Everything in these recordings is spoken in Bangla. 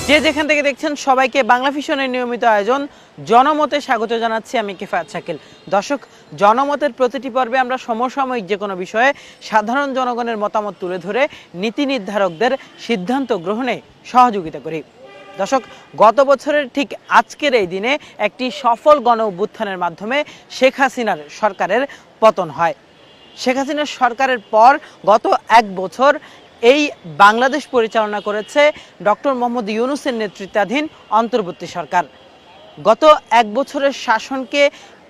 যে যেখান থেকে দেখছেন সবাইকে বাংলা ভিশনের নিয়মিত আয়োজন জনমতে স্বাগত জানাচ্ছি আমি কিফায়েত শাকিল। দর্শক, জনমতের প্রতিটি পর্বে আমরা সমসাময়িক যে কোনো বিষয়ে সাধারণ জনগণের মতামত তুলে ধরে নীতি নির্ধারকদের সিদ্ধান্ত গ্রহণে সহযোগিতা করি। দর্শক, গত বছরের ঠিক আজকের এই দিনে একটি সফল গণ অভ্যুত্থানের মাধ্যমে শেখ হাসিনার সরকারের পতন হয়। শেখ হাসিনার সরকারের পর গত এক বছর এই বাংলাদেশ পরিচালনা করেছে ডক্টর মোহাম্মদ ইউনূসের নেতৃত্বাধীন অন্তর্বর্তী সরকার। গত এক বছরের শাসনকে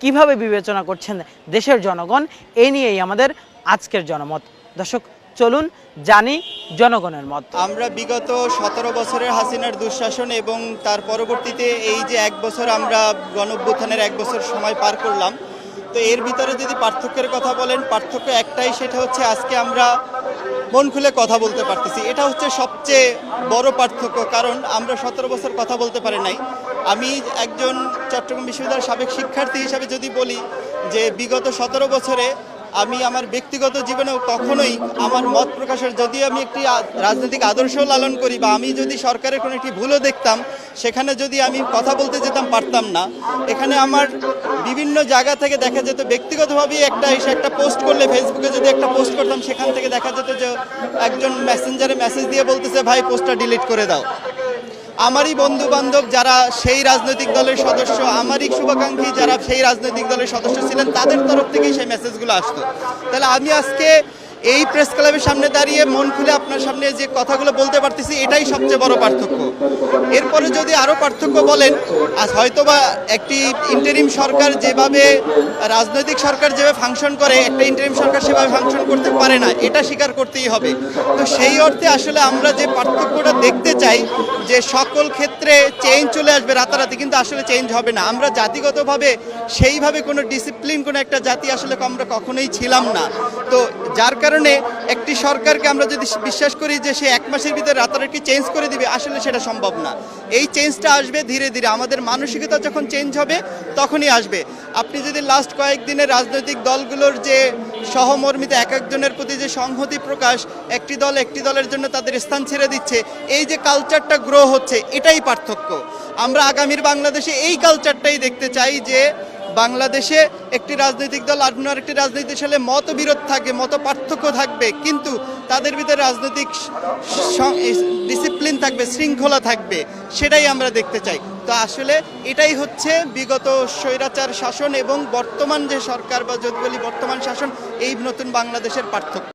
কিভাবে বিবেচনা করছেন দেশের জনগণ, এই নিয়েই আমাদের আজকের জনমত। দর্শক, চলুন জানি জনগণের মত। আমরা বিগত 17 বছরের হাসিনার দুঃশাসন এবং তার পরবর্তীতে এই যে এক বছর আমরা গণঅভ্যুত্থানের এক বছর সময় পার করলাম, তো এর ভিতরে যদি পার্থক্যের কথা বলেন, পার্থক্য একটাই, সেটা হচ্ছে আজকে আমরা মন খুলে কথা বলতে পারতেছি। এটা হচ্ছে সবচেয়ে বড় পার্থক্য, কারণ আমরা 17 বছর কথা বলতে পারি নাই। আমি একজন চট্টগ্রাম বিশ্ববিদ্যালয়ের সাবেক শিক্ষার্থী হিসাবে যদি বলি যে বিগত 17 বছরে আমি আমার ব্যক্তিগত জীবনেও কখনোই আমার মত প্রকাশের, যদি আমি একটি রাজনৈতিক আদর্শ লালন করি বা আমি যদি সরকারের কোনো একটি ভুলও দেখতাম, সেখানে যদি আমি কথা বলতে যেতাম পারতাম না। এখানে আমার বিভিন্ন জায়গা থেকে দেখা যেত ব্যক্তিগতভাবেই একটা পোস্ট করলে, ফেসবুকে যদি একটা পোস্ট করতাম, সেখান থেকে দেখা যেত যে একজন মেসেঞ্জারে মেসেজ দিয়ে বলতেছে, ভাই পোস্টটা ডিলিট করে দাও। আমারই বন্ধু বান্ধব যারা সেই রাজনৈতিক দলের সদস্য, আমারই শুভাকাঙ্ক্ষী যারা সেই রাজনৈতিক দলের সদস্য ছিলেন, তাদের তরফ থেকেই সেই মেসেজগুলো আসতো। তাহলে আমি আজকে এই প্রেস ক্লাবের সামনে দাঁড়িয়ে মন খুলে আপনার সামনে যে কথাগুলো বলতে পারতেছি, এটাই সবচেয়ে বড় পার্থক্য। এরপরে যদি আরও পার্থক্য বলেন, আজ হয়তোবা একটি ইন্টারিম সরকার যেভাবে, রাজনৈতিক সরকার যেভাবে ফাংশন করে, একটা ইন্টারিম সরকার সেভাবে ফাংশন করতে পারে না, এটা স্বীকার করতেই হবে। তো সেই অর্থে আসলে আমরা যে পার্থক্যটা দেখতে চাই যে সকল ক্ষেত্রে চেঞ্জ চলে আসবে রাতারাতি, কিন্তু আসলে চেঞ্জ হবে না। আমরা জাতিগতভাবে সেইভাবে কোনো ডিসিপ্লিন, কোনো একটা জাতি আসলে আমরা কখনোই ছিলাম না। তো যার কারণে একটি সরকারকে আমরা যদি বিশ্বাস করি যে সে এক মাসের ভিতরে রাতারাতি চেঞ্জ করে দিবে, আসলে সেটা সম্ভব না। এই চেঞ্জটা আসবে ধীরে ধীরে, আমাদের মানসিকতা যখন চেঞ্জ হবে তখনই আসবে। আপনি যদি লাস্ট কয়েকদিনের রাজনৈতিক দলগুলোর যে সহমর্মিতা, এক একজনের প্রতি যে সংহতি প্রকাশ, একটি দলের জন্য তাদের স্থান ছেড়ে দিচ্ছে, এই যে কালচারটা গ্রো হচ্ছে, এটাই পার্থক্য। আমরা আগামীর বাংলাদেশে এই কালচারটাই দেখতে চাই যে বাংলাদেশে একটি রাজনৈতিক দল অন্য আরেকটি রাজনৈতিক দলে মতবিরোধ থাকবে, মত পার্থক্য থাকবে, কিন্তু তাদের ভিতরে রাজনৈতিক ডিসিপ্লিন থাকবে, শৃঙ্খলা থাকবে, সেটাই আমরা দেখতে চাই। তো আসলে এটাই হচ্ছে বিগত স্বৈরাচার শাসন এবং বর্তমান যে সরকার, বা যদি বলি বর্তমান শাসন, এই নতুন বাংলাদেশের পার্থক্য।